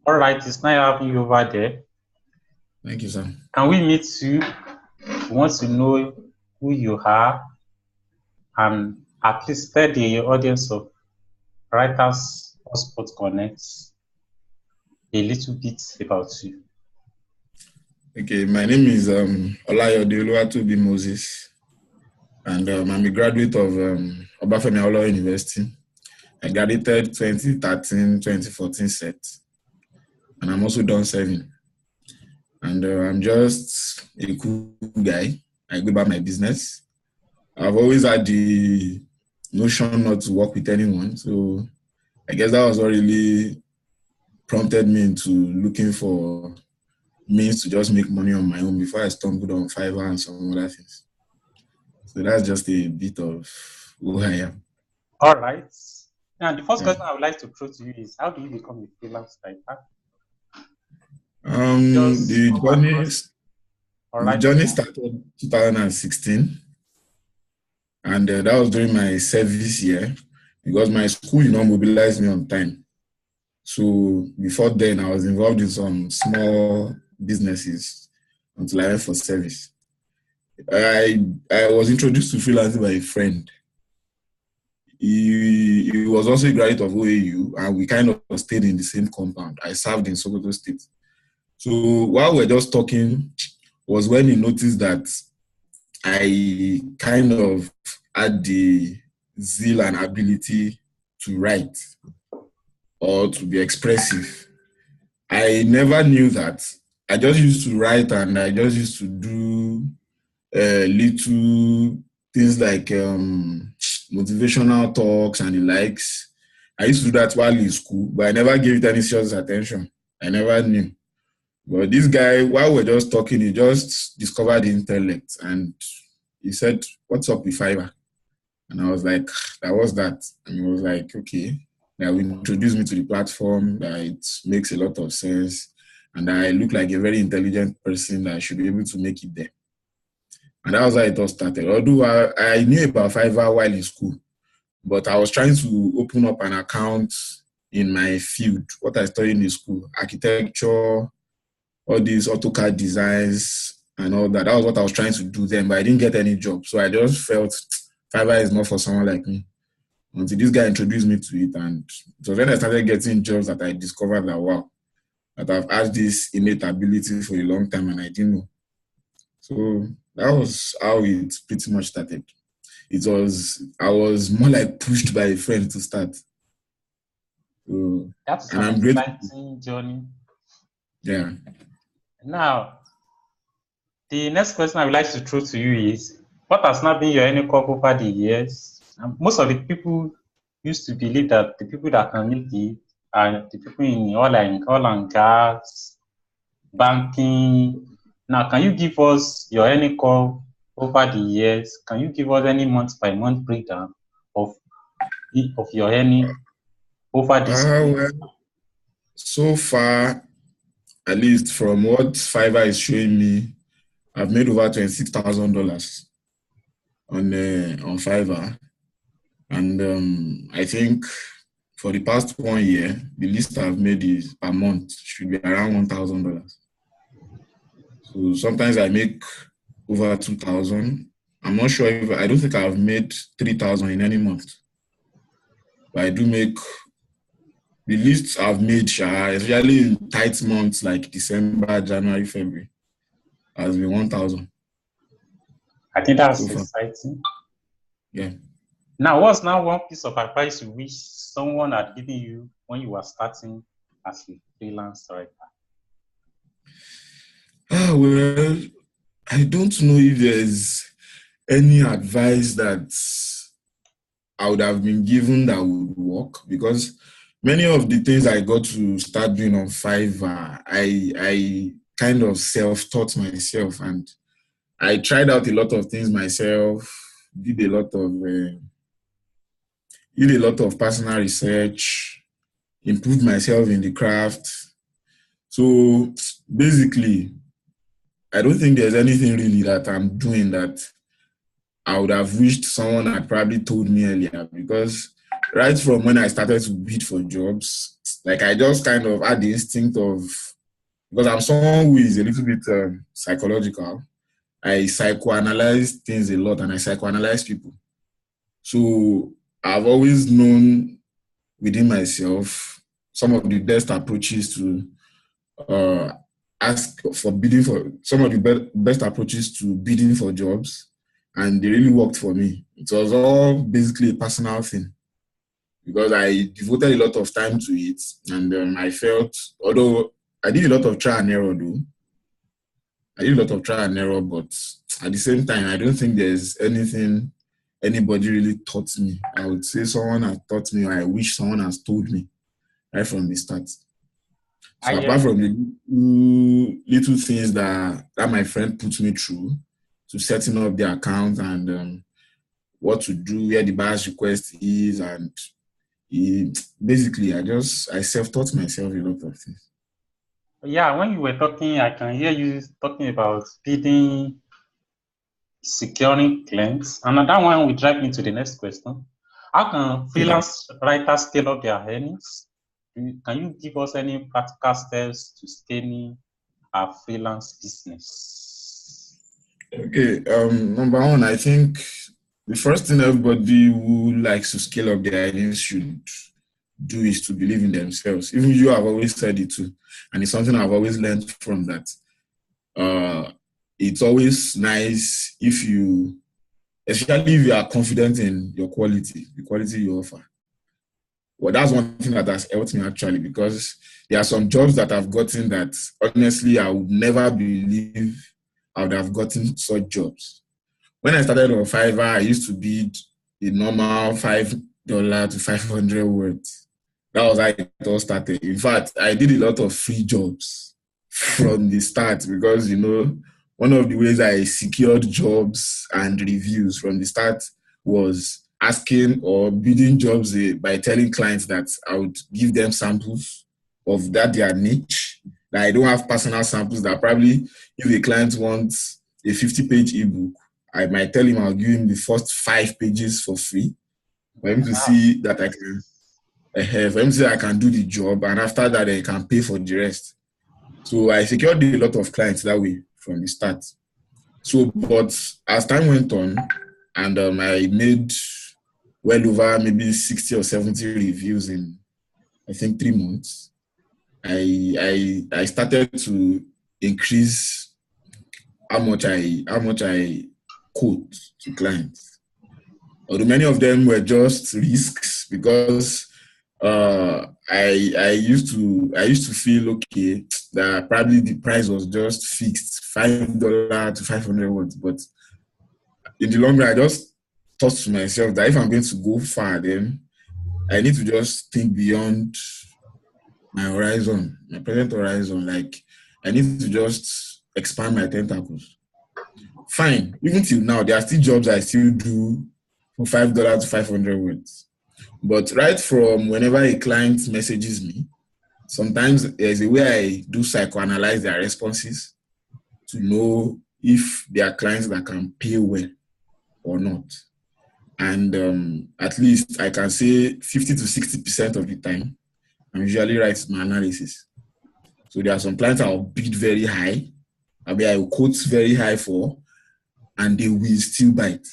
All right, it's nice having you over there. Thank you, sir. Can we meet you? We want to know who you are and at least tell the audience of Writers Hotspot Connect a little bit about you. Okay, my name is Olayode Oluwatobi Moses, and I'm a graduate of Obafemi Awolowo University. I graduated 2013-2014 set, and I'm also done serving. And I'm just a cool guy. I go about my business. I've always had the notion not to work with anyone, so I guess that was what really prompted me into looking for means to just make money on my own before I stumbled on Fiverr and some other things. So that's just a bit of who I am. All right. Now, the first question I would like to throw to you is, how do you become a freelance writer? The journey started 2016, and that was during my service year because my school, mobilized me on time. So before then, I was involved in some small businesses until I went for service. I was introduced to freelancing by a friend. He was also a graduate of OAU, and we kind of stayed in the same compound. I served in Sokoto State. So while we were just talking was when he noticed that I kind of had the zeal and ability to write or to be expressive. I never knew that. I just used to write, and I just used to do little things like motivational talks and the likes. I used to do that while in school, but I never gave it any serious attention. I never knew. But this guy, while we're just talking, he just discovered the intellect, and he said, "What's up with Fiverr?" And I was like, "That was that." And he was like, "Okay." That will introduce me to the platform, that it makes a lot of sense, and I look like a very intelligent person that I should be able to make it there. And that was how it all started. Although I knew about Fiverr while in school, but I was trying to open up an account in my field, what I studied in school, architecture, all these AutoCAD designs and all that. That was what I was trying to do then, but I didn't get any job. So I just felt Fiverr is not for someone like me. Until this guy introduced me to it, and so when I started getting jobs that I discovered that, wow, that I've had this innate ability for a long time and I didn't know. So that was how it pretty much started. I was more like pushed by a friend to start. So, that's an exciting journey. Yeah. Now, the next question I would like to throw to you is, what has not been your earning curve over the years? And most of the people used to believe that the people that can make it are the people in oil and gas, banking. Now, can you give us your earning curve over the years? Can you give us any month-by-month breakdown of your earning over this year? Well, so far, at least from what Fiverr is showing me, I've made over $26,000 on Fiverr, and I think for the past 1 year, the least I've made is per month should be around $1,000. So sometimes I make over 2,000. I'm not sure I don't think I've made 3,000 in any month, but I do make. The least I've made, especially in tight months like December, January, February, has been 1,000. I think that's so exciting. Yeah. Now, what's one piece of advice you wish someone had given you when you were starting as a freelance writer? Well, I don't know if there's any advice that I would have been given that would work, because many of the things I got to start doing on Fiverr, I kind of self-taught myself, and I tried out a lot of things myself, did a lot of personal research, improved myself in the craft. So basically, I don't think there's anything really that I'm doing that I would have wished someone had probably told me earlier, because right from when I started to bid for jobs, Like I just kind of had the instinct of, because I'm someone who is a little bit psychological. I psychoanalyze things a lot and I psychoanalyze people. So I've always known within myself some of the best approaches to ask for bidding for some of the best approaches to bidding for jobs, and they really worked for me. It was all basically a personal thing because I devoted a lot of time to it, and I felt, although I did a lot of trial and error, but at the same time, I don't think there's anything anybody really taught me. I would say someone has taught me, or I wish someone has told me right from the start. I So hear apart from you. the little things that my friend put me through to setting up the account and what to do, where the buyer's request is, and basically I self-taught myself a lot of things. Yeah, when you were talking, I can hear you talking about bidding, securing clients. And that one will drive me to the next question. How can Okay. freelance writers scale up their earnings? Can you give us any practical steps to scaling a freelance business? Okay. Number one, I think the first thing everybody who likes to scale up their earnings should do is to believe in themselves. Even you have always said it too, and it's something I've always learned from that. It's always nice if you, especially if you are confident in your quality, the quality you offer. Well, that's one thing that has helped me actually, because there are some jobs that I've gotten that honestly I would never believe I would have gotten such jobs. When I started on Fiverr, I used to bid the normal $5 to 500 words. That was how it all started. In fact, I did a lot of free jobs from the start because, one of the ways I secured jobs and reviews from the start was asking or bidding jobs by telling clients that I would give them samples of that their niche. That I don't have personal samples that probably if a client wants a 50-page ebook, I might tell him I'll give him the first 5 pages for free for him to see that I can for him to say I can do the job, and after that I can pay for the rest. So I secured a lot of clients that way from the start. So, but as time went on, and I made well over maybe 60 or 70 reviews in, I think, 3 months. I started to increase how much I quote to clients. Although many of them were just risks because I used to feel okay that probably the price was just fixed $5 to 500 words, but in the long run I just thought to myself that if I'm going to go far, then I need to just think beyond my horizon, my present horizon. Like I need to just expand my tentacles. Fine, even till now there are still jobs I still do for $5 to 500 words. But right from whenever a client messages me, sometimes there's a way I do psychoanalyze their responses to know if they are clients that can pay well or not. And at least I can say 50 to 60% of the time, I'm usually right my analysis. So there are some clients I'll bid very high, I will quote very high for, and they will still bite.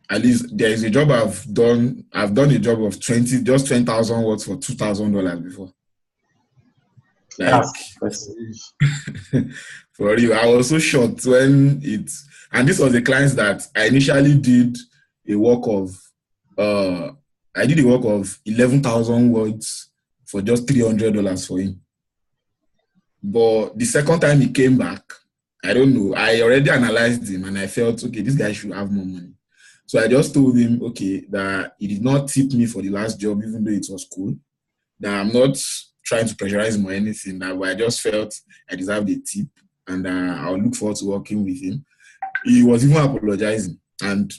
At least there is a job I've done a job of 20,000 words for $2,000 before. Like, That's impressive. for you, I was so shocked when and this was a client that I initially did a work of, I did a work of 11,000 words for just $300 for him. But the second time he came back, I don't know, I already analyzed him and I felt, okay, this guy should have more money. So I just told him, okay, that he did not tip me for the last job, even though it was cool. That I'm not trying to pressurize him or anything. That I just felt I deserved a tip, and I'll look forward to working with him. He was even apologizing, and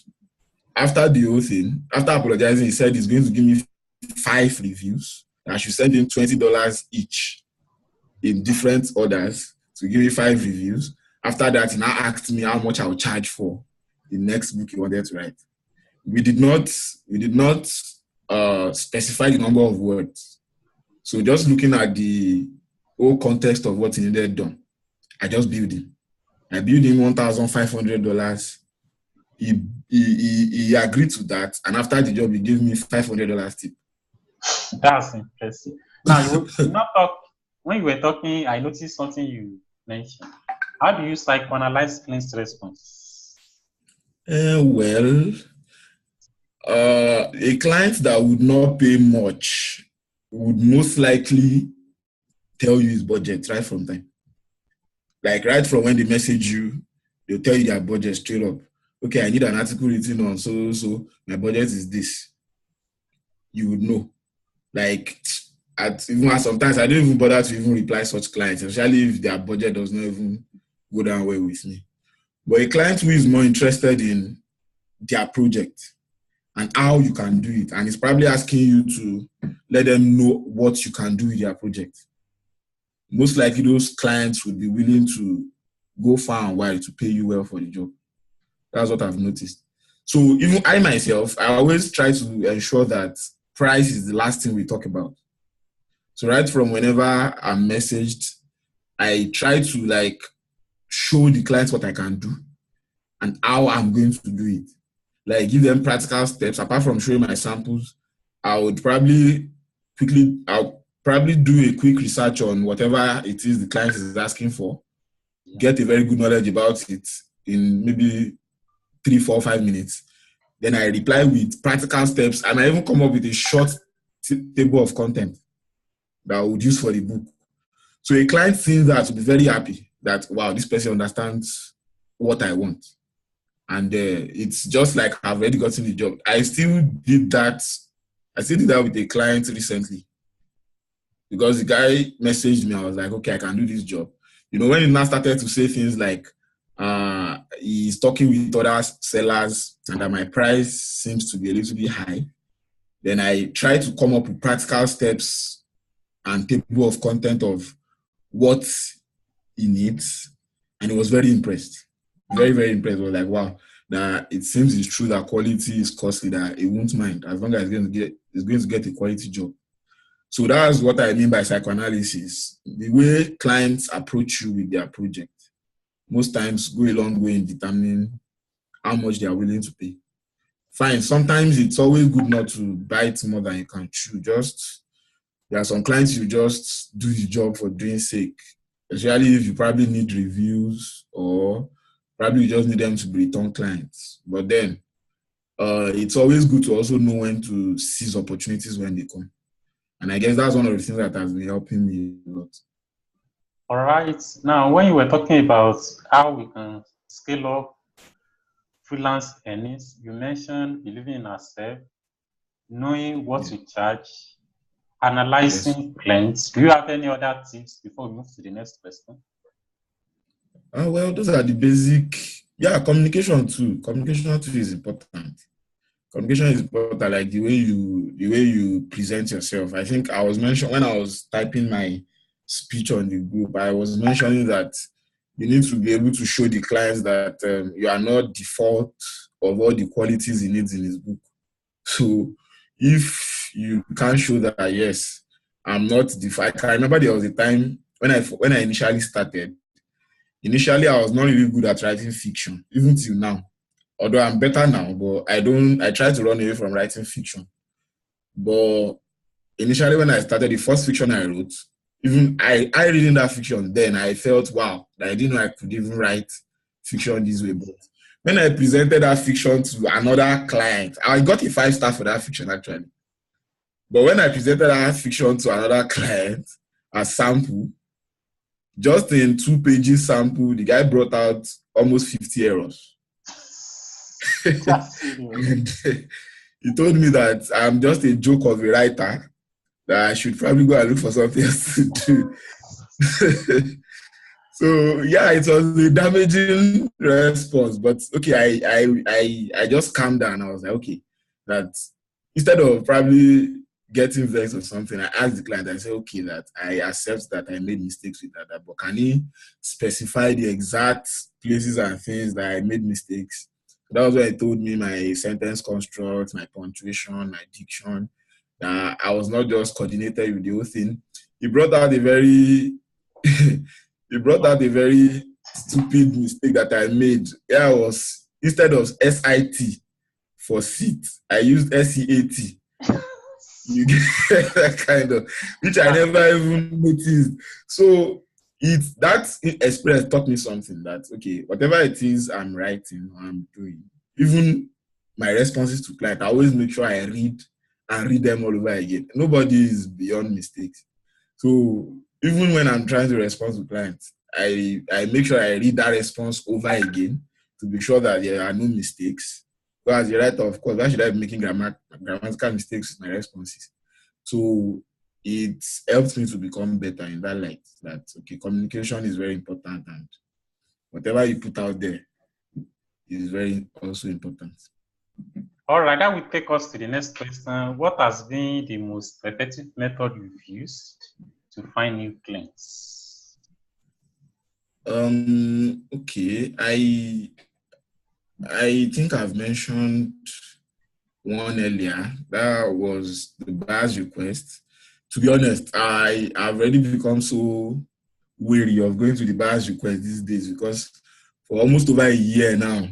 after the whole thing, after apologizing, he said he's going to give me 5 reviews. I should send him $20 each in different orders to give me 5 reviews. After that, he now asked me how much I would charge for the next book he wanted to write. We did not specify the number of words. So just looking at the whole context of what he needed done, I just billed him. I billed him $1,500. He agreed to that, and after the job, he gave me $500 tip. That's impressive. Now, you not talk when you were talking. I noticed something you mentioned. How do you psychoanalyze client's response? Well, a client that would not pay much would most likely tell you his budget right from time. Like right from when they message you, they'll tell you their budget straight up. Okay, I need an article written on so my budget is this. You would know. Like sometimes I don't even bother to even reply such clients, especially if their budget does not even go down well with me. But a client who is more interested in their project and how you can do it, and is probably asking you to let them know what you can do with their project. Most likely those clients would be willing to go far and wide to pay you well for the job. That's what I've noticed. So even I myself, I always try to ensure that price is the last thing we talk about. So right from whenever I'm messaged, I try to show the clients what I can do and how I'm going to do it. Like give them practical steps. Apart from showing my samples, I'll probably do a quick research on whatever it is the client is asking for, get a very good knowledge about it in maybe 3, 4, 5 minutes. Then I reply with practical steps, and I even come up with a short table of content that I would use for the book. So a client seeing that will be very happy that, wow, this person understands what I want. And it's just like I've already gotten the job. I still did that with a client recently because the guy messaged me. I was like, okay, I can do this job. You know, when he now started to say things like he's talking with other sellers and that my price seems to be a little bit high, then I try to come up with practical steps and table of content of what he needs. And he was very impressed. Very, very impressed. I was like, wow, that it seems it's true that quality is costly, that he won't mind as long as he's going to get a quality job. So that's what I mean by psychoanalysis. The way clients approach you with their project most times go a long way in determining how much they are willing to pay. Fine, sometimes it's always good not to bite more than you can chew. There are some clients you just do the job for doing sake, especially if you probably need reviews or probably you just need them to be return clients. But then it's always good to also know when to seize opportunities when they come. And I guess that's one of the things that has been helping me a lot. All right. Now, when you were talking about how we can scale up freelance earnings, you mentioned believing in ourselves, knowing what to charge, analyzing clients. Do you have any other tips before we move to the next question? Well, those are the basic. Yeah, communication too. Communication too is important. Communication is important, like the way you present yourself. I think I was mentioning when I was typing my speech on the group, I was mentioning that you need to be able to show the clients that you are not default of all the qualities he needs in his book. So if you can't show that, yes, I'm not default. I can remember there was a time when I initially started. Initially, I was not really good at writing fiction, even till now. Although I'm better now, but I try to run away from writing fiction. But initially when I started, the first fiction I wrote, even I reading that fiction, then I felt, wow, that I didn't know I could even write fiction this way. But when I presented that fiction to another client, I got a 5-star for that fiction actually. But when I presented that fiction to another client as sample, just in 2 pages sample, the guy brought out almost 50 errors. And he told me that I'm just a joke of a writer, that I should probably go and look for something else to do. So yeah, it was a damaging response, but okay, I just calmed down. I was like, okay, that instead of probably getting vexed or something, I asked the client, I said, okay, that I accept that I made mistakes with that, but can he specify the exact places and things that I made mistakes? That was when he told me my sentence construct, my punctuation, my diction. I was not just coordinated with the whole thing. He brought out a very he brought out a very stupid mistake that I made. Yeah, I was instead of SIT for seat, I used SEAT. You get that kind of, which I never even noticed. So that experience taught me something that okay, whatever it is I'm writing or I'm doing, even my responses to client, I always make sure I read and read them all over again. Nobody is beyond mistakes. So even when I'm trying to respond to clients, I make sure I read that response over again to be sure that there are no mistakes. So as a writer, of course, why should I be making grammatical mistakes with my responses? So it helps me to become better in that light. That okay, communication is very important, and whatever you put out there is very also important. All right, that will take us to the next question. What has been the most effective method you've used to find new clients? Okay, I think I've mentioned one earlier. That was the buyer's request. To be honest, I've already become so weary of going to the buyer's request these days because for almost over a year now,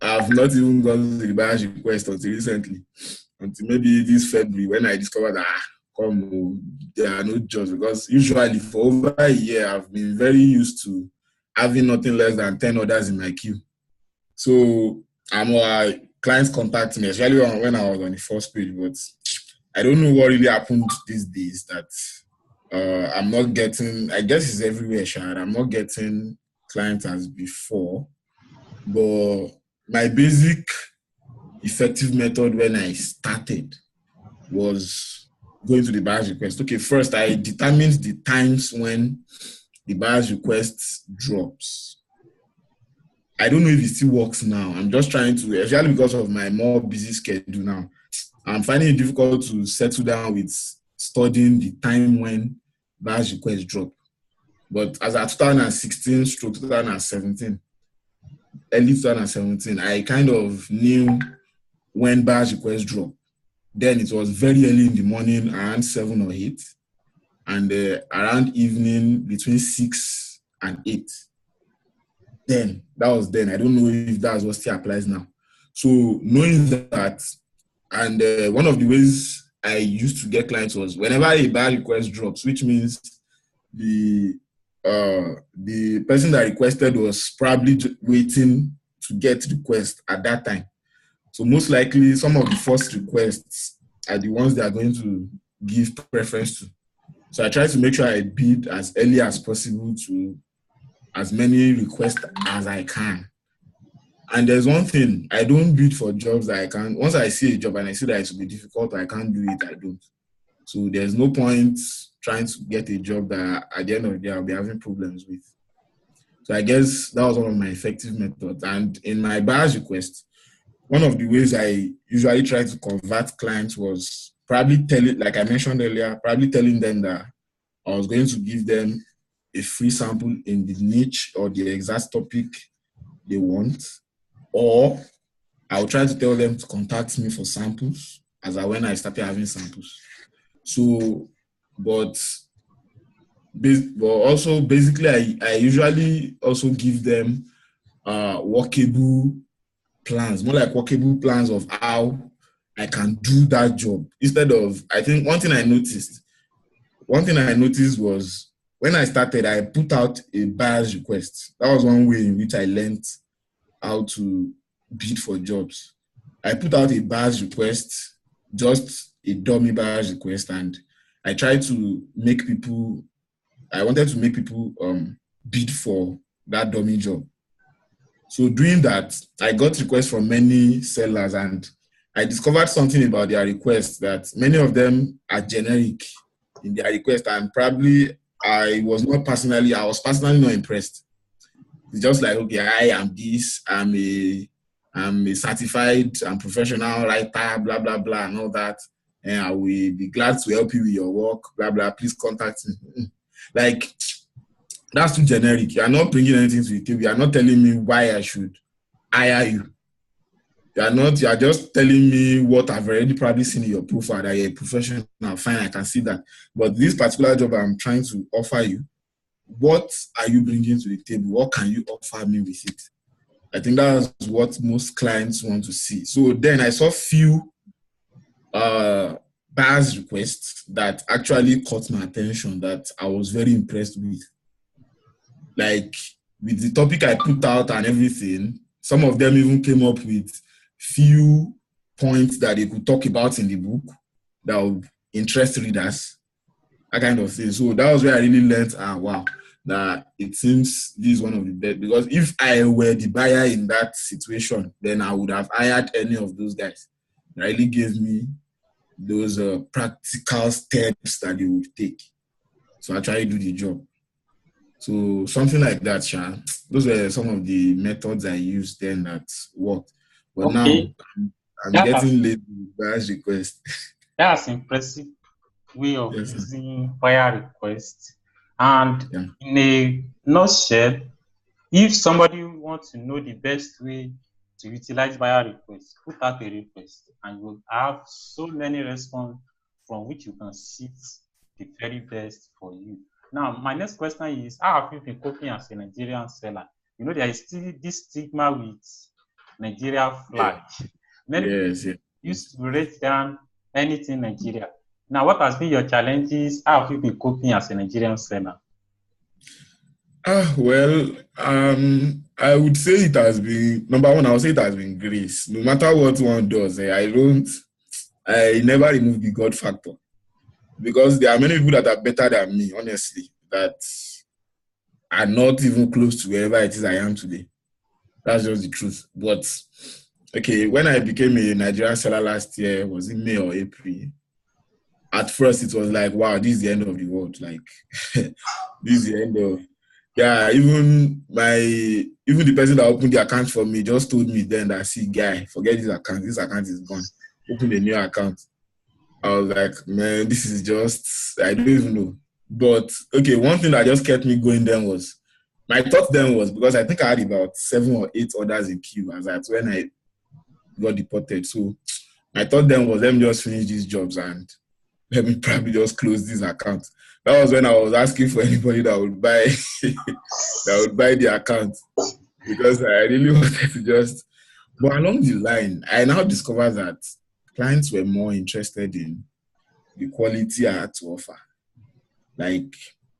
I've not even gone to the buyer's request until recently, until maybe this February when I discovered that there are no jobs, because usually for over a year I've been very used to having nothing less than 10 orders in my queue. So clients contact me, especially when I was on the first page, but I don't know what really happened these days that I'm not getting, I guess it's everywhere, Shad. I'm not getting clients as before, but my basic effective method when I started was going to the buyer's request. Okay, first I determined the times when the buyer's request drops. I don't know if it still works now. I'm just trying to, especially because of my more busy schedule now, I'm finding it difficult to settle down with studying the time when buyer's request drop. But as at 2016 stroke 2017, early 2017, I kind of knew when buyer's request drop. Then it was very early in the morning, around 7 or 8, and around evening between 6 and 8. Then, that was then. I don't know if that's what still applies now. So knowing that, and one of the ways I used to get clients was whenever a buyer request drops, which means the person that requested was probably waiting to get the request at that time. So most likely some of the first requests are the ones they are going to give preference to. So I try to make sure I bid as early as possible to as many requests as I can. And there's one thing, I don't bid for jobs that I can't. Once I see a job and I see that it will be difficult, I can't do it, I don't. So there's no point trying to get a job that at the end of the day I'll be having problems with. So I guess that was one of my effective methods. And in my buyer's request, one of the ways I usually try to convert clients was probably like I mentioned earlier, probably telling them that I was going to give them a free sample in the niche or the exact topic they want, or I'll try to tell them to contact me for samples as when I started having samples. So, but also basically I usually also give them workable plans, more like workable plans of how I can do that job. Instead of, I think one thing I noticed was when I started, I put out a buyer's request. That was one way in which I learned how to bid for jobs. I put out a buyer's request, just a dummy buyer's request, and I tried to make people, I wanted to make people bid for that dummy job. So doing that, I got requests from many sellers, and I discovered something about their requests, that many of them are generic in their request, and probably I was personally not impressed. It's just like, okay, I am this, I'm a certified and professional writer, blah, blah, blah, and all that. And I will be glad to help you with your work, blah, blah, please contact me. Like, that's too generic. You are not bringing anything to the table. You are not telling me why I should hire you. You are just telling me what I've already probably seen in your profile, that you're a professional. Fine, I can see that. But this particular job I'm trying to offer you, what are you bringing to the table? What can you offer me with it? I think that's what most clients want to see. So then I saw few buyers requests that actually caught my attention that I was very impressed with. Like with the topic I put out and everything, some of them even came up with few points that they could talk about in the book that would interest readers, that kind of thing. So that was where I really learned, wow, that it seems this is one of the best. Because if I were the buyer in that situation, then I would have hired any of those guys. It really gave me those practical steps that they would take to actually do the job. So something like that, Sha. Those were some of the methods I used then that worked. But now Okay, I'm that's getting late with buyer's request. that's impressive way of Yes, sir. using buyer request. And Yeah. in a nutshell, if somebody wants to know the best way to utilize buyer request, put out a request and you will have so many responses from which you can see the very best for you. Now, my next question is, how have you been coping as a Nigerian seller? You know, there is still this stigma with Nigeria Yeah. flag. Many people Yes, yes, used yes. to rate down anything Nigeria. Now, what has been your challenges? How have you been coping as a Nigerian seller? Well, I would say it has been number one. I would say it has been grace. No matter what one does, I never remove the God factor because there are many people that are better than me, honestly, that are not even close to wherever it is I am today. That's just the truth. But okay, when I became a Nigerian seller last year, was it May or April? At first, it was like, wow, this is the end of the world. Like, this is the end of. Yeah, even the person that opened the account for me just told me then that, see, guy, forget this account. This account is gone. Open a new account. I was like, man, this is just, I don't even know. But okay, one thing that just kept me going then was, my thought then was, because I think I had about 7 or 8 orders in queue as at when I got deported. So my thought then was, let me just finish these jobs and let me probably just close this account. That was when I was asking for anybody that would buy that would buy the account because I really wanted to just. But along the line, I now discovered that clients were more interested in the quality I had to offer. Like,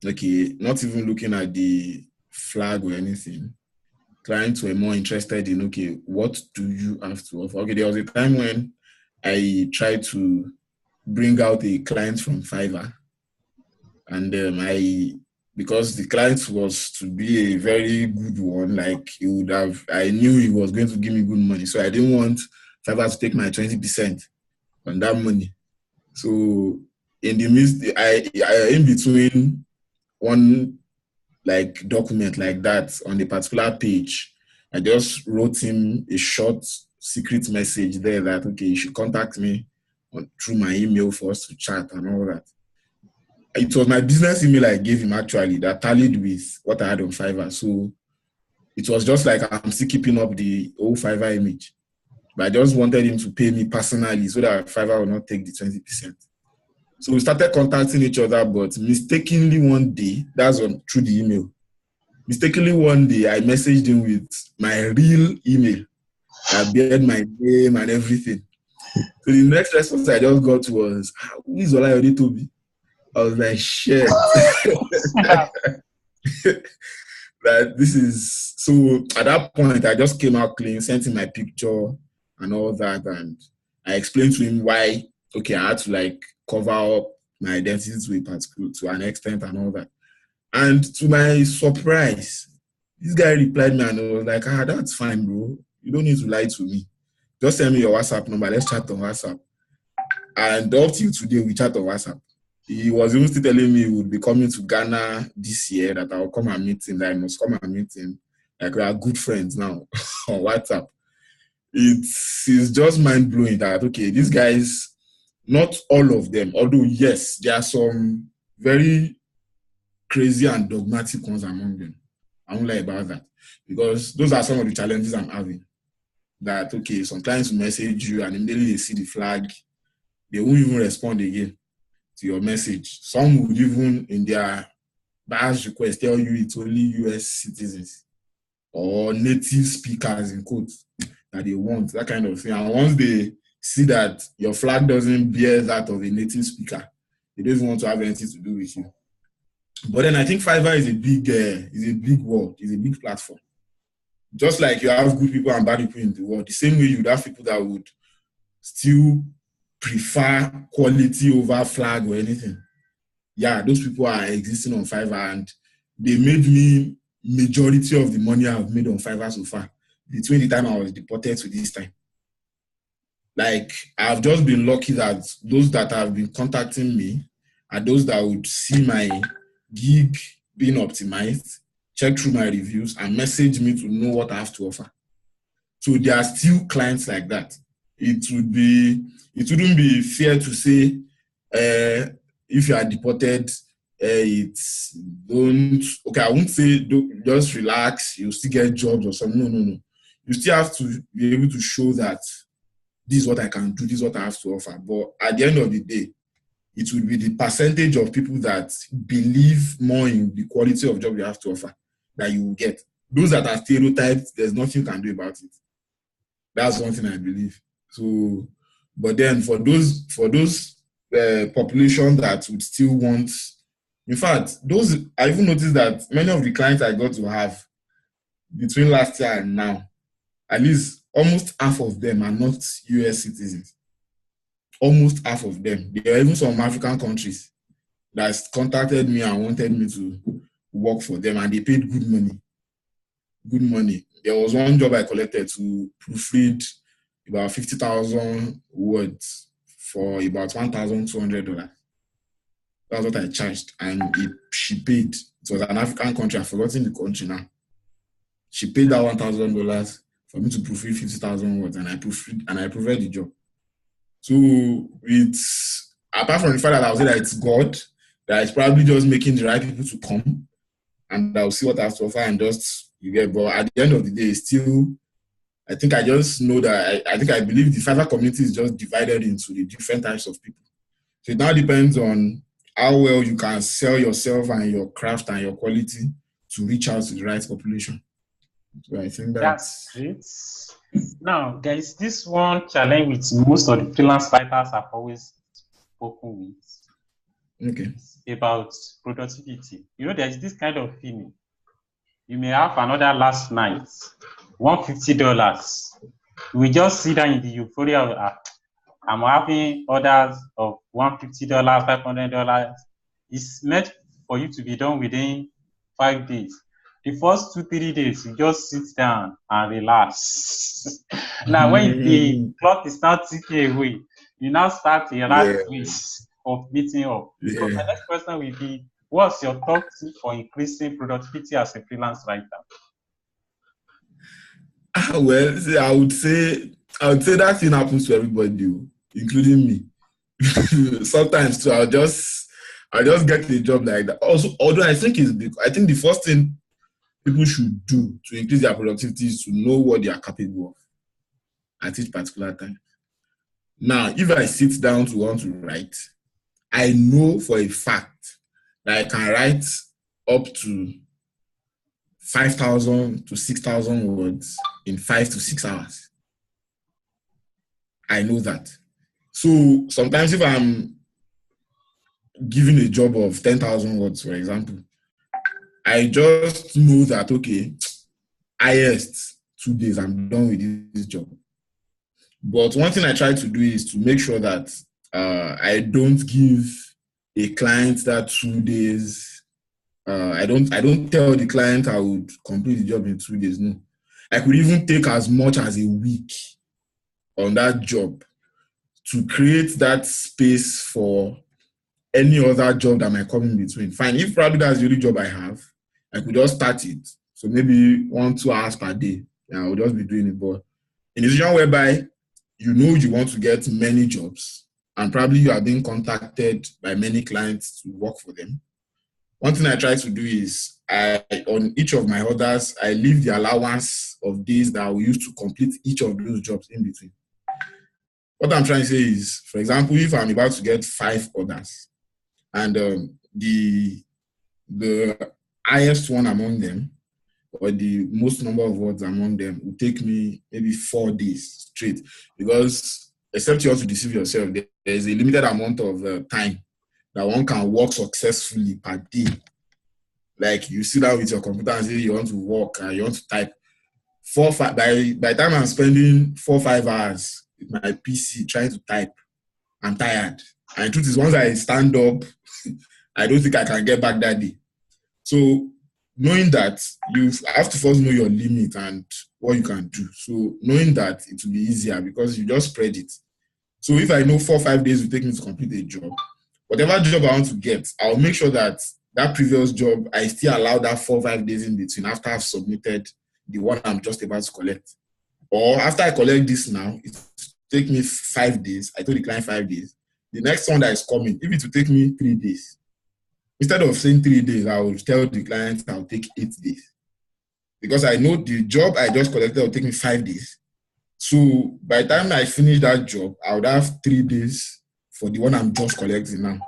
okay, not even looking at the flag or anything. Clients were more interested in, okay, what do you have to offer? Okay, there was a time when I tried to bring out a client from Fiverr, and because the client was to be a very good one, like he would have, I knew he was going to give me good money, so I didn't want Fiverr to take my 20% on that money. So in the midst, I in between one like document like that on a particular page, I just wrote him a short secret message there that, okay, you should contact me through my email for us to chat and all that. It was my business email I gave him actually that tallied with what I had on Fiverr. So it was just like I'm still keeping up the old Fiverr image. But I just wanted him to pay me personally so that Fiverr will not take the 20%. So we started contacting each other, but mistakenly one day, that's on through the email. Mistakenly one day, I messaged him with my real email that beared my name and everything. So the next response I just got was, who is Olayode Tobi? I was like, shit. That this is so at that point I just came out clean, sent him my picture and all that, and I explained to him why okay I had to like cover up my identity to an extent and all that. And to my surprise, this guy replied me and I was like, that's fine, bro. You don't need to lie to me. Just send me your WhatsApp number. Let's chat on WhatsApp. And up till today, we chat on WhatsApp. He was even still telling me he would be coming to Ghana this year, that I'll come and meet him, that I must come and meet him. Like we are good friends now on WhatsApp. It's just mind blowing that, okay, these guys, not all of them, although yes, there are some very crazy and dogmatic ones among them. I won't lie about that because those are some of the challenges I'm having. that, okay, some clients will message you and immediately they see the flag, they won't even respond again to your message. Some would even, in their bias request, tell you it's only US citizens or native speakers, in quotes, that they want, that kind of thing. And once they see that your flag doesn't bear that of a native speaker, they don't even want to have anything to do with you. But then I think Fiverr is a big world, is a big platform. Just like you have good people and bad people in the world, the same way you would have people that would still prefer quality over flag or anything. Yeah, those people are existing on Fiverr, and they made me majority of the money I've made on Fiverr so far between the time I was deported to this time. Like, I've just been lucky that those that have been contacting me are those that would see my gig being optimized, check through my reviews, and message me to know what I have to offer. So there are still clients like that. It wouldn't be fair to say if you are deported, I won't say just relax, you'll still get jobs or something. No. You still have to be able to show that this is what I can do, this is what I have to offer. But at the end of the day, it will be the percentage of people that believe more in the quality of job you have to offer that you will get. Those that are stereotyped, there's nothing you can do about it. That's one thing I believe. So, but then for those population that would still want, in fact, I even noticed that many of the clients I got to have between last year and now, at least almost half of them are not US citizens. Almost half of them. There are even some African countries that contacted me and wanted me to work for them, and they paid good money. Good money. There was one job I collected to proofread about 50,000 words for about $1,200. That's what I charged, and she paid. It was an African country. I've forgotten the country now. She paid that $1,000 for me to proofread 50,000 words, and I proofread the job. So it's, apart from the fact that I would say that it's God, that it's probably just making the right people to come, and I'll see what I have to offer and just you get. But at the end of the day, still, I think I just know that I believe the Fiverr community is just divided into the different types of people. So it now depends on how well you can sell yourself and your craft and your quality to reach out to the right population. So I think that's great. Now, there is this one challenge with most of the freelance writers I've always spoken with. Okay. It's about productivity. You know, there's this kind of feeling. You may have another last night, $150. We just sit down in the euphoria of, I'm having orders of $150, $500. It's meant for you to be done within 5 days. The first 2-3 days, you just sit down and relax. Now, when the clock is not ticking away, you now start a rat race of meeting up. So my next question will be, what's your top tip for increasing productivity as a freelance writer? Well, I would say that thing happens to everybody, including me. Sometimes too, I'll just get a job like that. Also, although I think the first thing people should do to increase their productivity is to know what they are capable of at each particular time. Now, if I sit down to want to write, I know for a fact that I can write up to 5,000 to 6,000 words in 5 to 6 hours. I know that. So sometimes if I'm given a job of 10,000 words, for example, I just know that, okay, highest 2 days, I'm done with this job. But one thing I try to do is to make sure that I don't give a client that 2 days. I don't tell the client I would complete the job in 2 days. No, I could even take as much as a week on that job to create that space for any other job that might come in between. Fine, if probably that's the only job I have, I could just start it. So maybe 1-2 hours per day, and I will just be doing it. But in a situation whereby you know you want to get many jobs, and probably you are being contacted by many clients to work for them, one thing I try to do is on each of my orders, I leave the allowance of days that I will use to complete each of those jobs in between. What I'm trying to say is, for example, if I'm about to get 5 orders and the highest one among them or the most number of words among them will take me maybe 4 days straight, because except you have to deceive yourself, there is a limited amount of time that one can work successfully per day. Like you sit down with your computer and say you want to work and you want to type 4-5. By the time I'm spending 4-5 hours with my PC trying to type, I'm tired. And the truth is, once I stand up, I don't think I can get back that day. So knowing that, you have to first know your limit and what you can do. So knowing that, it will be easier because you just spread it. So if I know 4-5 days will take me to complete a job, whatever job I want to get, I'll make sure that previous job, I still allow that 4-5 days in between after I've submitted the one I'm just about to collect. Or after I collect this now, it will take me 5 days. I told the client 5 days. The next one that is coming, if it will take me 3 days, instead of saying 3 days, I will tell the client I'll take 8 days. Because I know the job I just collected will take me 5 days. So by the time I finish that job, I would have 3 days for the one I'm just collecting now.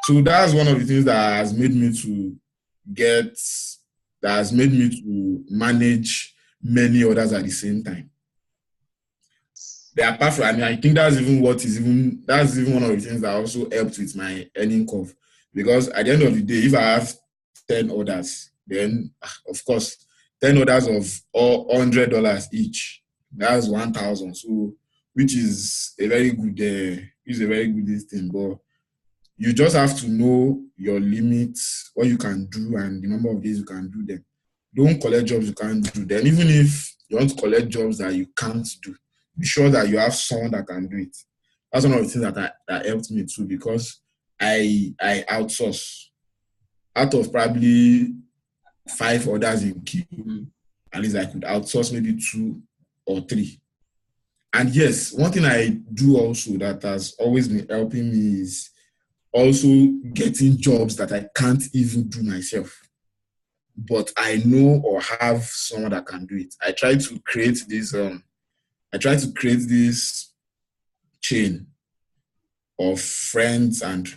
So that's one of the things that has made me to manage many orders at the same time. Apart from, I think that's even one of the things that also helped with my earning curve. Because at the end of the day, if I have 10 orders, then of course 10 orders of $100 each, that's 1,000. So which is a very good thing. But you just have to know your limits, what you can do, and the number of days you can do them. Don't collect jobs you can't do. Then even if you want to collect jobs that you can't do, be sure that you have someone that can do it. That's one of the things that helped me too, because I outsource. Out of probably 5 orders in queue, at least I could outsource maybe 2 or 3. And yes, one thing I do also that has always been helping me is also getting jobs that I can't even do myself, but I know or have someone that can do it. I try to create this chain of friends and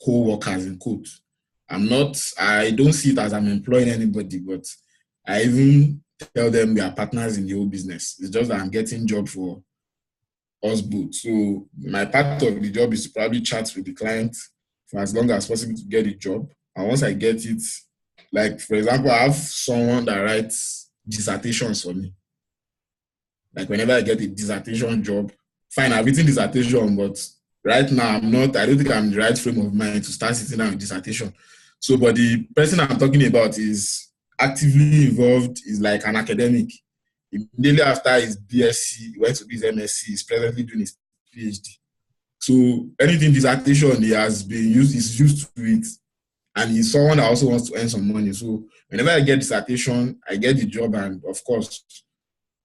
co-workers in quotes. I don't see it as I'm employing anybody, but I even tell them we are partners in the whole business. It's just that I'm getting job for us both. So my part of the job is to probably chat with the client for as long as possible to get the job. And once I get it, like for example, I have someone that writes dissertations for me. Like whenever I get a dissertation job, fine, I've written dissertation, but right now I don't think I'm in the right frame of mind to start sitting down with dissertation. So, but the person I'm talking about is actively involved, is like an academic. Immediately after his BSc, he went to his MSc, he's presently doing his PhD. So anything dissertation, he's used to it. And he's someone that also wants to earn some money. So whenever I get dissertation, I get the job, and of course,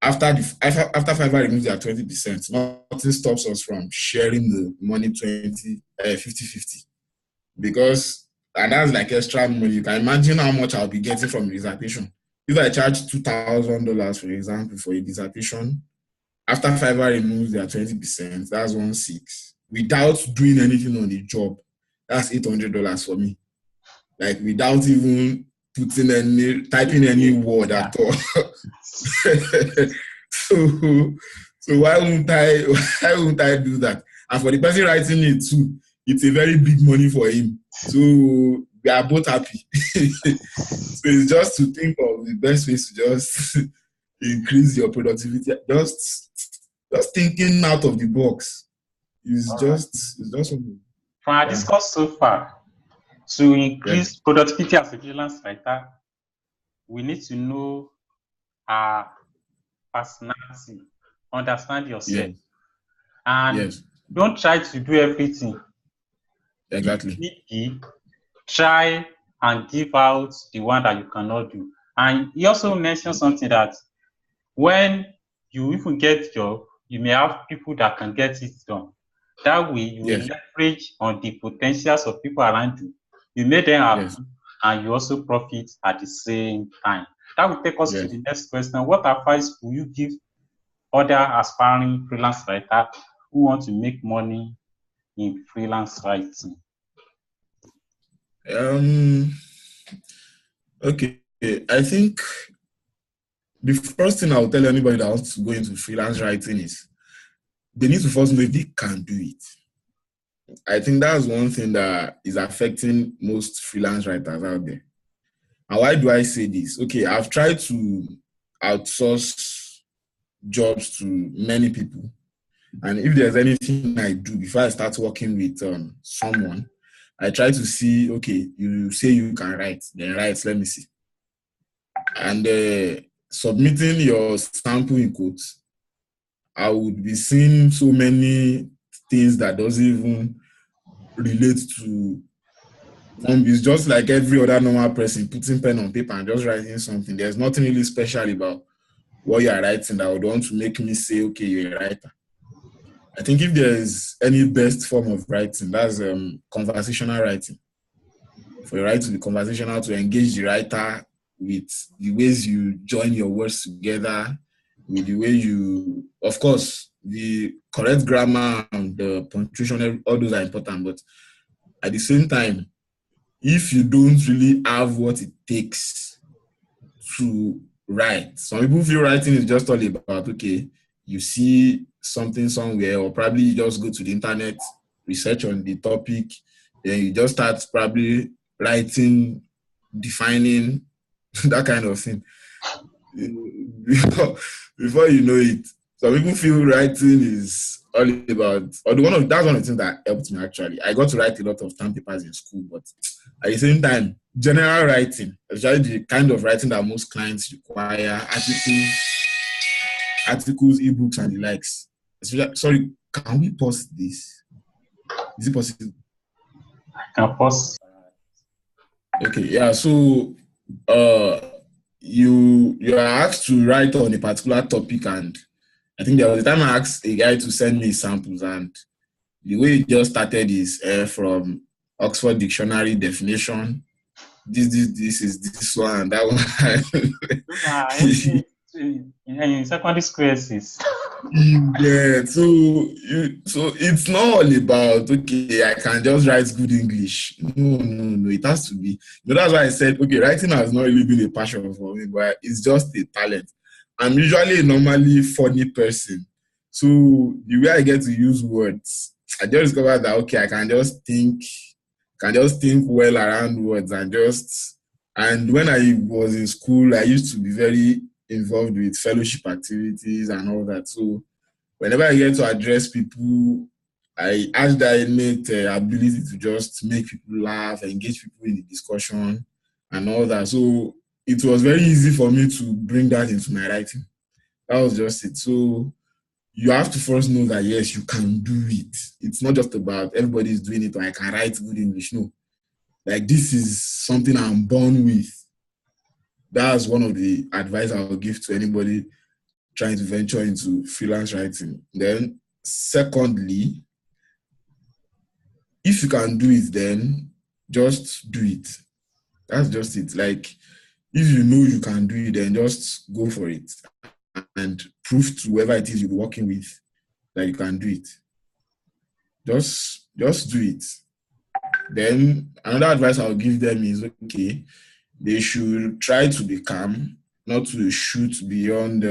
after Fiverr removes their 20%, nothing stops us from sharing the money 50-50. Because, and that's like extra money. You can imagine how much I'll be getting from the dissertation. If I charge $2,000, for example, for a dissertation, after Fiverr removes their 20%, that's 1.6. Without doing anything on the job, that's $800 for me. Like without even typing any word at all. So why won't I do that? And for the person writing it too, it's a very big money for him. So we are both happy. So it's just to think of the best ways to just increase your productivity. Just thinking out of the box is just something. From our discuss so far, to increase productivity as a freelance writer, we need to know our personality, understand yourself, and don't try to do everything. Exactly. Try and give out the one that you cannot do. And he also mentioned something that when you even get job, you may have people that can get it done. That way, you will leverage on the potentials of people around you You made them Yes. happy and you also profit at the same time. That will take us to Yes. the next question. What advice will you give other aspiring freelance writers who want to make money in freelance writing? Um. Okay. I think the first thing I will tell anybody that wants to go into freelance writing is they need to first know if they can do it. I think that's one thing that is affecting most freelance writers out there. And why do I say this? Okay, I've tried to outsource jobs to many people. And if there's anything I do before I start working with someone, I try to see, okay, you say you can write, then write, let me see. And submitting your sample in quotes, I would be seeing so many things that doesn't even relate to it's just like every other normal person putting pen on paper and just writing something. There's nothing really special about what you are writing that would want to make me say, okay, you're a writer. I think if there is any best form of writing, that's conversational writing. For your write to be conversational, to engage the writer with the ways you join your words together, with the way you, of course, the correct grammar and the punctuation, all those are important. But at the same time, if you don't really have what it takes to write, some people feel writing is just all about, okay, you see something somewhere, or probably you just go to the internet, research on the topic, then you just start probably writing, defining, that kind of thing. Before you know it, some people feel writing is all about, or that's one of the things that helped me actually. I got to write a lot of term papers in school, but at the same time, general writing, especially the kind of writing that most clients require, articles, ebooks, and the likes. Sorry, can we pause this? Is it possible? Can pause. Okay, yeah. So, uh, you are asked to write on a particular topic, and I think there was a time I asked a guy to send me samples, and the way it just started is from Oxford Dictionary definition. This is this one and that one. In secondary school essays. Yeah, so it's not all about, okay, I can just write good English. No. It has to be. That's why I said, okay, writing has not really been a passion for me, but it's just a talent. I'm usually a normally funny person. So the way I get to use words, I just discovered that, okay, I can just think well around words and when I was in school, I used to be very involved with fellowship activities and all that. So whenever I get to address people, I have that innate ability to just make people laugh, engage people in the discussion and all that. So it was very easy for me to bring that into my writing. That was just it. So you have to first know that, yes, you can do it. It's not just about everybody's doing it or I can write good English. No, like this is something I'm born with. That's one of the advice I will give to anybody trying to venture into freelance writing. Then, secondly, if you can do it, then just do it. That's just it. Like, if you know you can do it, then just go for it and prove to whoever it is you're working with that you can do it. Just do it. Then another advice I'll give them is, okay, they should try to be calm, not to shoot beyond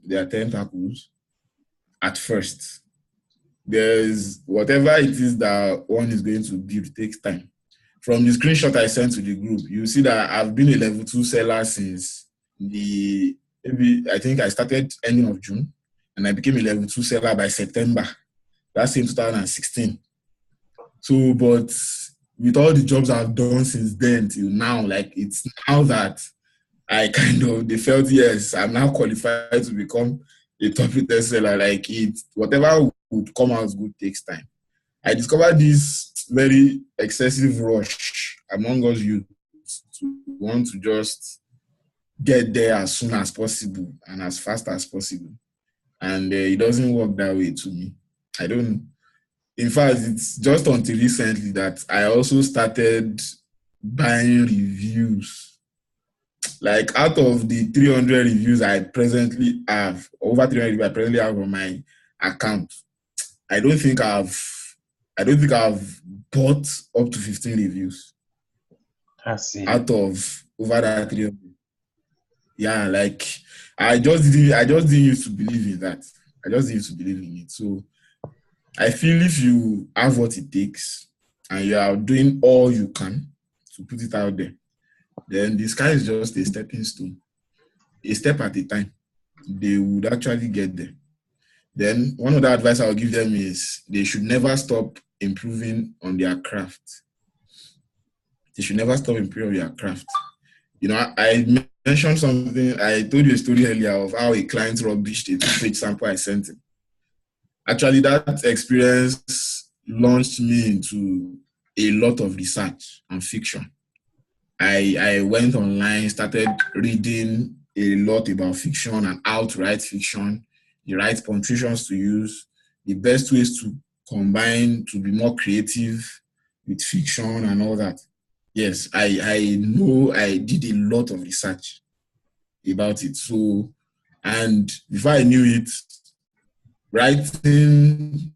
their tentacles at first. There's whatever it is that one is going to build takes time. From the screenshot I sent to the group, you see that I've been a level 2 seller since maybe I think I started ending of June and I became a level 2 seller by September. That's in 2016. So, but with all the jobs I've done since then till now, like it's now that they felt, yes, I'm now qualified to become a top rated seller. Like whatever would come out good takes time. I discovered this very excessive rush among us youth to want to just get there as soon as possible and as fast as possible. And it doesn't work that way to me. I don't. In fact, it's just until recently that I also started buying reviews. Like out of the 300 reviews I presently have, over 300 reviews I presently have on my account, I don't think I've bought up to 15 reviews That's it. out of over that 300. Yeah, like I just didn't used to believe in that. I just didn't used to believe in it. So I feel if you have what it takes and you are doing all you can to put it out there, then the sky is just a stepping stone, a step at a time. They would actually get there. Then one of the advice I'll give them is they should never stop improving on their craft. They should never stop improving on their craft. You know, I mentioned something, I told you a story earlier of how a client rubbished a two-page sample I sent him. Actually, that experience launched me into a lot of research and fiction. I went online, started reading a lot about fiction and how to write fiction, the right punctuations to use, the best ways to combine to be more creative with fiction and all that. Yes, I know I did a lot of research about it. So, and before I knew it, writing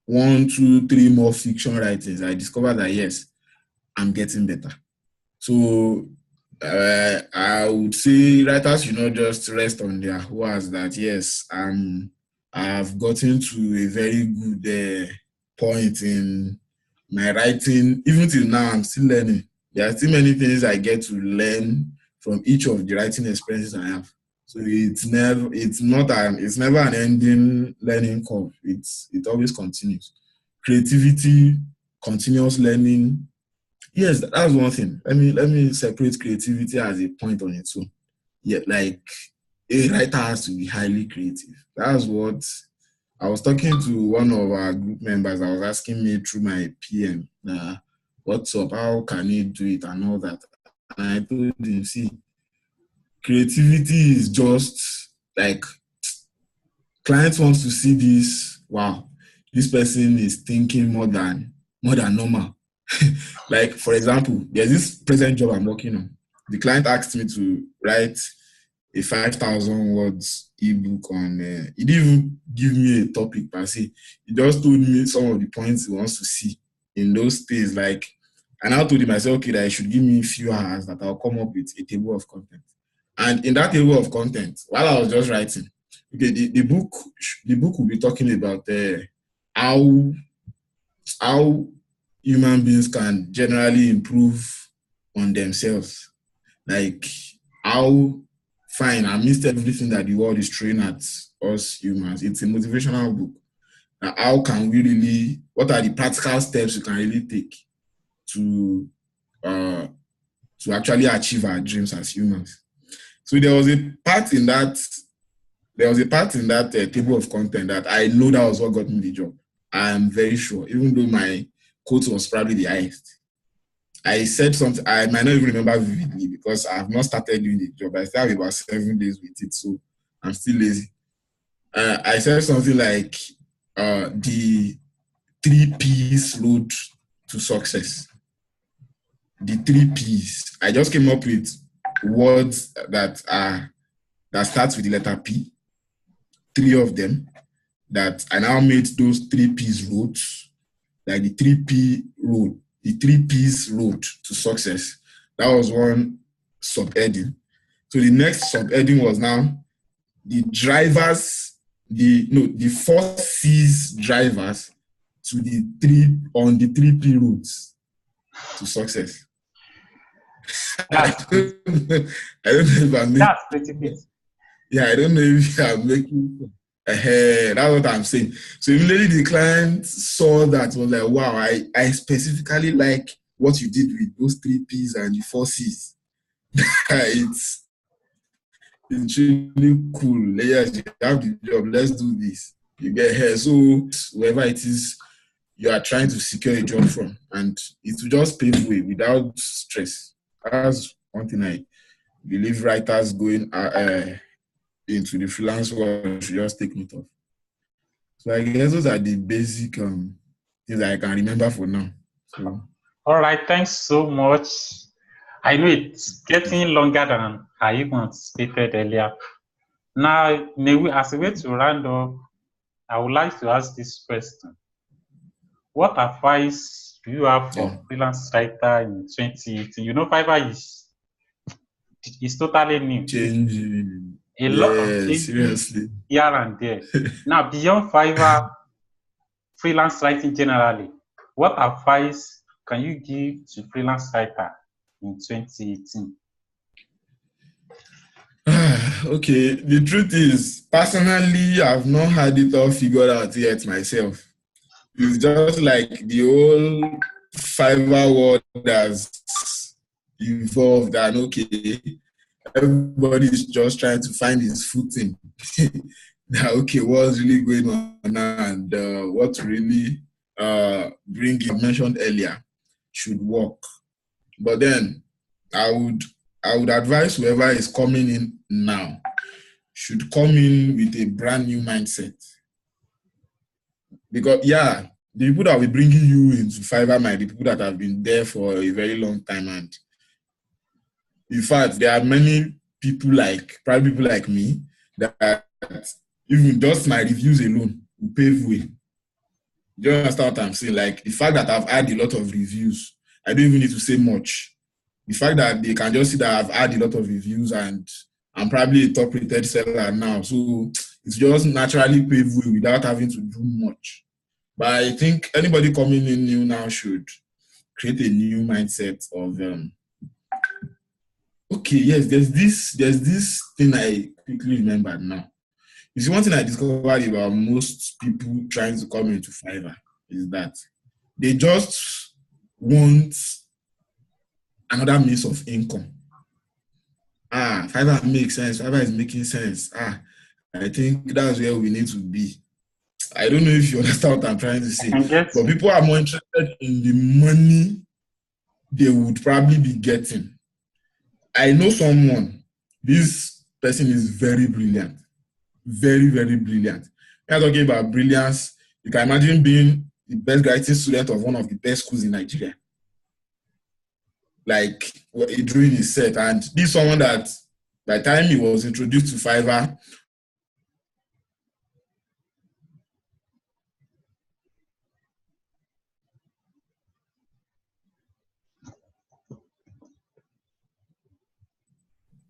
1, 2, 3 more fiction writings, I discovered that yes, I'm getting better. So I would say writers should not just rest on their words that yes, I've gotten to a very good point in my writing. Even till now, I'm still learning. There are still many things I get to learn from each of the writing experiences I have. So it's never an ending learning curve. It always continues. Creativity, continuous learning. Yes, that's one thing. Let me separate creativity as a point on its own. Yeah, like a writer has to be highly creative. That's what I was talking to one of our group members. I was asking me through my PM, what's up, how can he do it and all that. And I told him, see, creativity is just like clients wants to see this. Wow, this person is thinking more than normal. Like for example, there's this present job I'm working on. The client asked me to write a 5,000 words ebook on. He didn't even give me a topic per se. He just told me some of the points he wants to see in those days. Like, and I told him, I said, okay, that he should give me a few hours that I'll come up with a table of content. And in that table of content, while I was just writing, okay, the book will be talking about how how human beings can generally improve on themselves. Like how fine amidst everything that the world is throwing at us humans. It's a motivational book. How can we really, what are the practical steps we can really take to uh, to actually achieve our dreams as humans? So there was a part in that table of content that I know that was what got me the job. I am very sure, even though my quote was probably the highest. I said something, I might not even remember vividly because I have not started doing the job. I still have about 7 days with it, so I'm still lazy. I said something like the 3 P's road to success. The 3 P's. I just came up with words that starts with the letter P. 3 of them that I now made those 3 P's roads, like the 3P road, the 3P's road to success. That was one subheading. So the next subheading was now the 4C's drivers to the 3P roads to success. I don't know if I'm making. That's pretty good. Yeah, I don't know if I'm making. That's what I'm saying. So immediately the client saw that, was like, wow, I specifically like what you did with those 3P's and the 4C's. It's really cool. Yes, you have the job. Let's do this. You get here. So whoever it is you are trying to secure a job from, and it will just pave way without stress. That's one thing I believe writers going into the freelance world should just take note of. So I guess those are the basic things I can remember for now. So All right, thanks so much. I know it's getting longer than I even anticipated earlier. Now, as a way to round up, I would like to ask this question. What advice do you have Yeah. for freelance writer in 2018? You know, Fiverr is totally new. Changing. A lot of Yeah, changes seriously. here and there. Now, beyond Fiverr, freelance writing generally, what advice can you give to freelance writer in 2018? Okay, the truth is, personally, I've not had it all figured out yet myself. It's just like the whole Fiverr world has evolved, and okay, everybody's just trying to find his footing. That okay, what's really going on now, and what really bring you mentioned earlier should work. But then I would advise whoever is coming in now should come in with a brand new mindset. Because yeah, the people that will be bringing you into Fiverr might be people that have been there for a very long time. And in fact, there are many people probably people like me, that even just my reviews alone will pave way. Do you understand what I'm saying? Like the fact that I've had a lot of reviews, I don't even need to say much. The fact that they can just see that I've had a lot of reviews and I'm probably a top rated seller now. So it's just naturally pave way without having to do much. But I think anybody coming in new now should create a new mindset of okay, yes, there's this thing I quickly remembered now. You see, one thing I discovered about most people trying to come into Fiverr is that they just want another means of income. Fiverr makes sense. Fiverr is making sense. I think that's where we need to be. I don't know if you understand what I'm trying to say, And get but people are more interested in the money they would probably be getting. I know someone, this person is very brilliant, very, very brilliant. When I'm talking about brilliance, you can imagine being the best graduate student of one of the best schools in Nigeria. Like during his set, and this is someone that by the time he was introduced to Fiverr,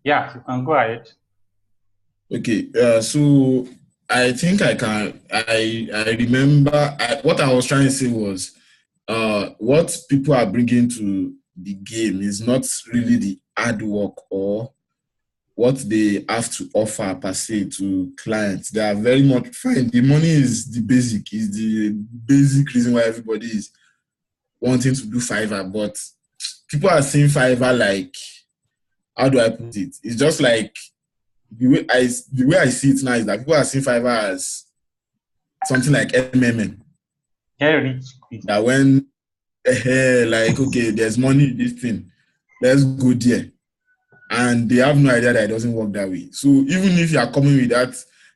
yeah, you can go ahead. okay, so I think I remember what I was trying to say was what people are bringing to the game is not really the hard work or what they have to offer per se to clients. They are very much fine. The money is the basic reason why everybody is wanting to do Fiverr, but people are seeing Fiverr like, how do I put it? It's just like the way I see it now is that people are seeing Fiverr as something like MMM. Get rich quick. That when like okay, there's money in this thing, let's go there. And they have no idea that it doesn't work that way. So even if you are coming with that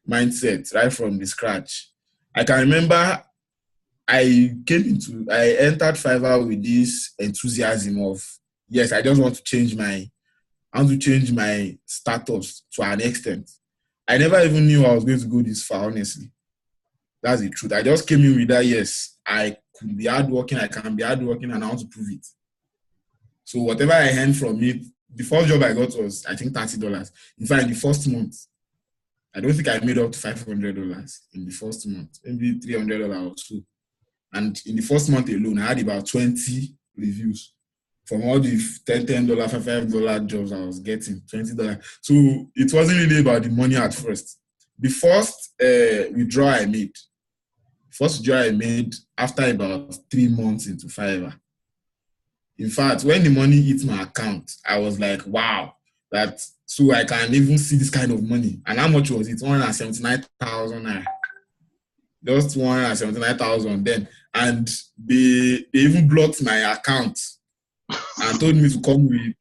mindset right from the scratch, I can remember I entered Fiverr with this enthusiasm of, yes, I just want to change my status to an extent. I never even knew I was going to go this far, honestly. That's the truth. I just came in with that, yes, I could be hardworking, I can be hardworking, and I want to prove it. So whatever I earned from it, the first job I got was, I think, $30. In fact, in the first month, I don't think I made up to $500 in the first month, maybe $300 or so. And in the first month alone, I had about 20 reviews from all the $10, $5 jobs I was getting, $20. So it wasn't really about the money at first. The first withdrawal I made after about 3 months into Fiverr. In fact, when the money hit my account, I was like, wow, so I can even see this kind of money. And how much was it? 179,000 naira. Just 179,000 then. And they even blocked my account and told me to come with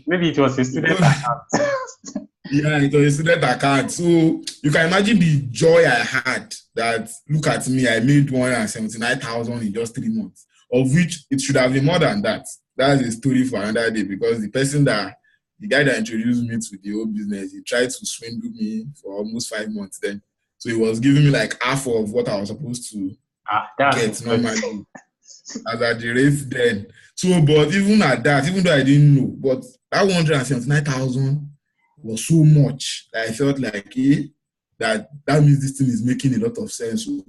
Maybe it was a student account. Yeah, it was a student account. So you can imagine the joy I had that, look at me, I made 179,000 in just 3 months, of which it should have been more than that. That's a story for another day, because the guy that introduced me to the whole business, he tried to swindle me for almost 5 months then. So he was giving me like half of what I was supposed to That's get interesting. normally as at the rate then. So, but even at that, even though I didn't know, but that 179,000 was so much that I felt like, that means this thing is making a lot of sense. So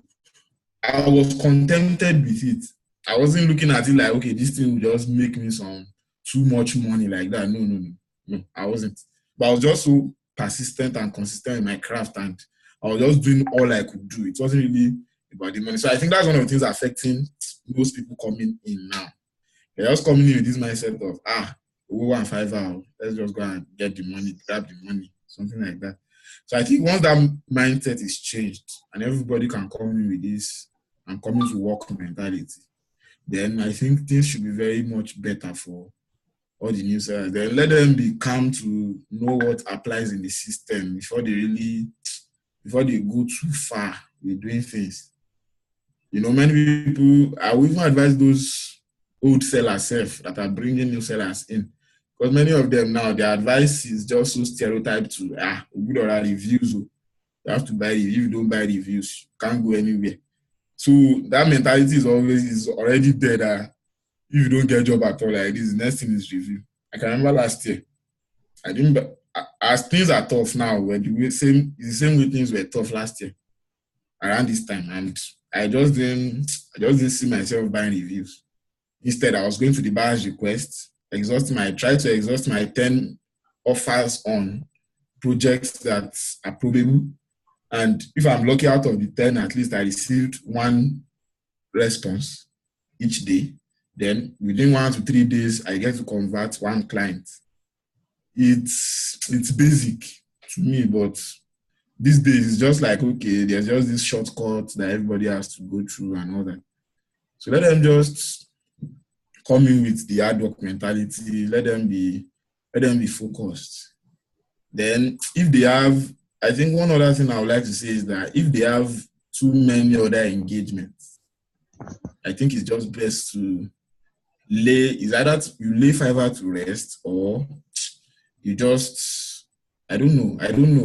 I was contented with it. I wasn't looking at it like, okay, this thing will just make me some too much money like that. No, no, no. No, I wasn't. But I was just so persistent and consistent in my craft, and I was just doing all I could do. It wasn't really about the money. So I think that's one of the things affecting most people coming in now. They're just coming in with this mindset of, we want 5 hours. Let's just go and get the money, grab the money, something like that. So I think once that mindset is changed and everybody can come in with this and coming to work mentality, then I think things should be very much better for all the new sellers. Then let them be calm to know what applies in the system before they go too far with doing things. Many people, I would even advise those old sellers that are bringing new sellers in. Because many of them now, their advice is just so stereotyped to, good or reviews. You have to buy reviews. If you don't buy reviews, you can't go anywhere. So that mentality is already there that if you don't get a job at all like this, the next thing is review. I can remember last year, I didn't, as things are tough now, the same way things were tough last year around this time, and I just didn't see myself buying reviews. Instead, I was going to the buyer's request, try to exhaust my 10 offers on projects that are probable. And if I'm lucky, out of the 10, at least I received one response each day. Then within 1 to 3 days, I get to convert one client. It's basic to me, but these days it's just like, okay, there's just this shortcut that everybody has to go through and all that. So let them just come in with the hard work mentality. Let them be focused. Then if they have, I think one other thing I would like to say is that if they have too many other engagements, I think it's just best to you lay Fiverr to rest, or you just, I don't know,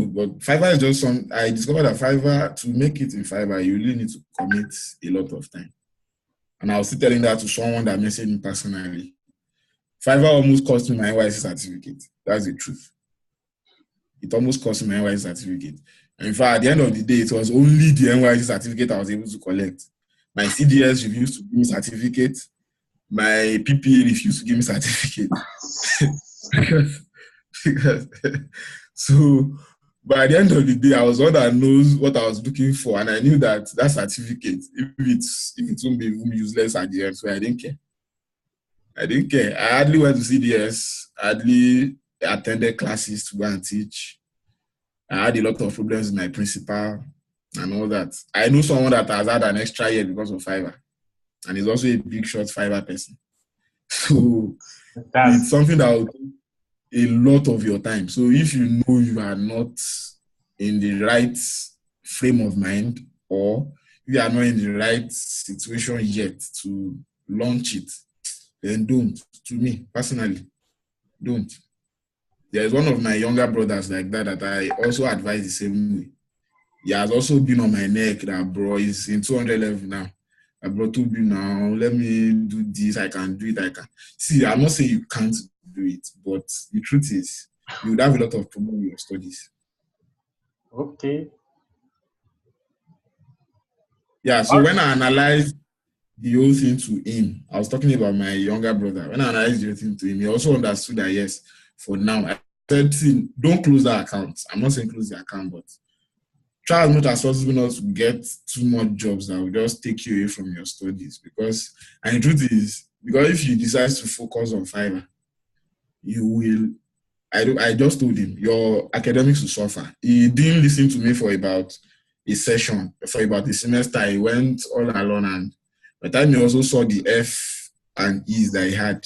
but Fiverr is just I discovered that Fiverr, to make it in Fiverr, you really need to commit a lot of time. And I was still telling that to someone that messaged me personally. Fiverr almost cost me my NYC certificate. That's the truth. It almost cost me my NYC certificate. And in fact, at the end of the day, it was only the NYC certificate I was able to collect. My CDS refused to give me certificate. My PPA refused to give me certificate. So by the end of the day, I was one that knows what I was looking for, and I knew that certificate, if it won't be useless at the end, so I didn't care. I hardly went to CDS, hardly attended classes to go and teach. I had a lot of problems with my principal and all that. I know someone that has had an extra year because of Fiverr, and he's also a big shot Fiverr person. So it's something that will take a lot of your time. So if you know you are not in the right frame of mind, or if you are not in the right situation yet to launch it, then don't. To me, personally, don't. There's one of my younger brothers like that I also advise the same way. He has also been on my neck that, bro, he's in 200 level now. Bro, to be now, let me do this, I can do it, I can. See, I'm not saying you can't do it, but the truth is, you would have a lot of problem with your studies. Okay. Yeah, so when I analyzed the whole thing to him, I was talking about my younger brother. When I analyzed the whole thing to him, he also understood that, yes, for now, I said, see, don't close that account. I'm not saying close the account, but try as much as possible not to get too much jobs that will just take you away from your studies. Because, and the truth is, because if you decide to focus on Fiverr, you will, I just told him, your academics will suffer. He didn't listen to me for about a session, for about a semester. He went all alone, and by the time he also saw the F and E's that he had,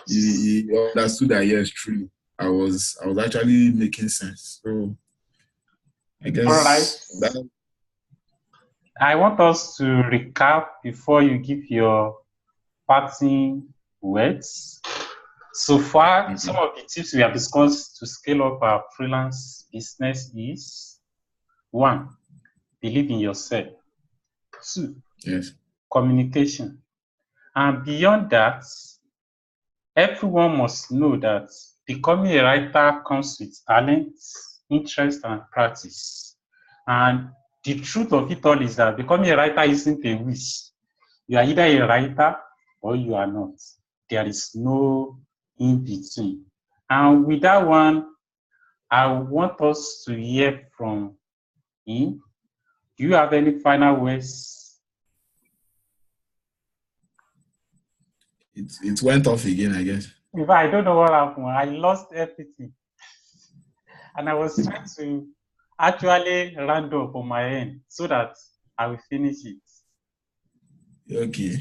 he understood that, yes, truly, I was actually making sense. So I All right. guess that. I want us to recap before you give your parting words. So far, some of the tips we have discussed to scale up our freelance business is: 1, believe in yourself. 2, Yes. communication. And beyond that, everyone must know that becoming a writer comes with talent, interest, and practice. And the truth of it all is that becoming a writer isn't a wish. You are either a writer or you are not. There is no in between. And with that one, I want us to hear from him. Do you have any final words? It went off again, I guess. If I don't know what happened, I lost everything. And I was trying to actually round up on my end so that I will finish it. Okay.